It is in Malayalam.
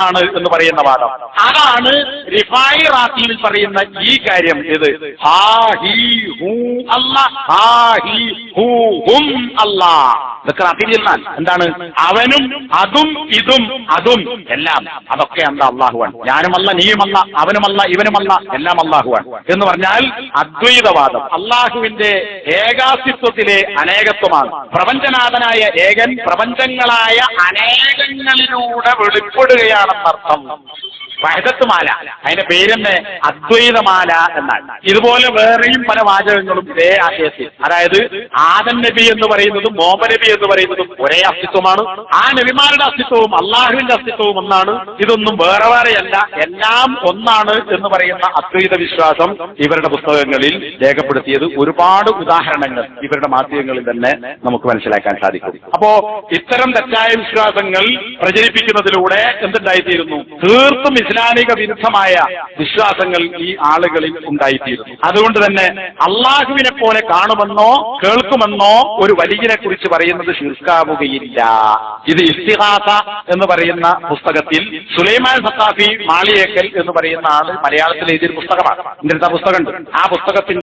ആണ് എന്ന് പറയുന്ന വാദം. അതാണ് റിഫായി റാസിയിൽ പറയുന്ന ഈ കാര്യം. ഇത് ഹാ ഹി ഹൂ അല്ലാ, ഹാ ഹി ഹൂ ഹും അല്ലാ. ഇതൊക്കെ റാസിയിൽ എന്താണ്? അവനും അതും ഇതും അതും എല്ലാം അതൊക്കെ എന്താ അള്ളാഹുവാണ്. ഞാനുമല്ല, നീയുമല്ല, അവനുമല്ല, ഇവനുമല്ല, എല്ലാം അള്ളാഹുവാണ് എന്ന് പറഞ്ഞാൽ അദ്വൈതവാദം. അള്ളാഹുവിന്റെ ഏകാസ്തിത്വത്തിലെ അനേകത്വമാണ്. പ്രപഞ്ചനാഥനായ ഏകൻ പ്രപഞ്ചങ്ങളായ അനേകങ്ങളിലൂടെ വെളിപ്പെടുകയാണെന്നർത്ഥം. വഹദത്തുമാല, അതിന്റെ പേരെന്നെ അദ്വൈതമാല എന്നാണ്. ഇതുപോലെ വേറെയും പല വാചകങ്ങളും ഇതേ ആശയത്തിൽ. അതായത് ആദം നബി എന്ന് പറയുന്നതും മുഹമ്മദ് നബി എന്ന് പറയുന്നതും ഒരേ അസ്തിത്വമാണ്. ആ നബിമാരുടെ അസ്തിത്വവും അള്ളാഹുവിന്റെ അസ്തിത്വവും ഒന്നാണ്. ഇതൊന്നും വേറെ വേറെയല്ല, എല്ലാം ഒന്നാണ് എന്ന് പറയുന്ന അദ്വൈത വിശ്വാസം ഇവരുടെ പുസ്തകങ്ങളിൽ രേഖപ്പെടുത്തിയത് ഒരുപാട് ഉദാഹരണങ്ങൾ ഇവരുടെ മാധ്യമങ്ങളിൽ തന്നെ നമുക്ക് മനസ്സിലാക്കാൻ സാധിക്കും. അപ്പോ ഇത്തരം തെറ്റായ വിശ്വാസങ്ങൾ പ്രചരിപ്പിക്കുന്നതിലൂടെ എന്തുണ്ടായിത്തീരുന്നു? തീർത്തും ഇസ്ലാമിക വിരുദ്ധമായ വിശ്വാസങ്ങൾ ഈ ആളുകളിൽ ഉണ്ടായിത്തീരുന്നു. അതുകൊണ്ട് തന്നെ അള്ളാഹുവിനെ പോലെ കാണുമെന്നോ കേൾക്കുമെന്നോ ഒരു വലിയനെ കുറിച്ച് പറയുന്നത് ശിർക്കാവുകയില്ല. ഇത് ഇസ്തിഗാസ എന്ന് പറയുന്ന പുസ്തകത്തിൽ സുലൈമാൻ സഖാഫി മാളിയേക്കൽ എന്ന് പറയുന്ന ആള് മലയാളത്തിൽ എഴുതിയ പുസ്തകമാണ്. എന്റെ അടുത്ത പുസ്തകമുണ്ട്. ആ പുസ്തകത്തിൽ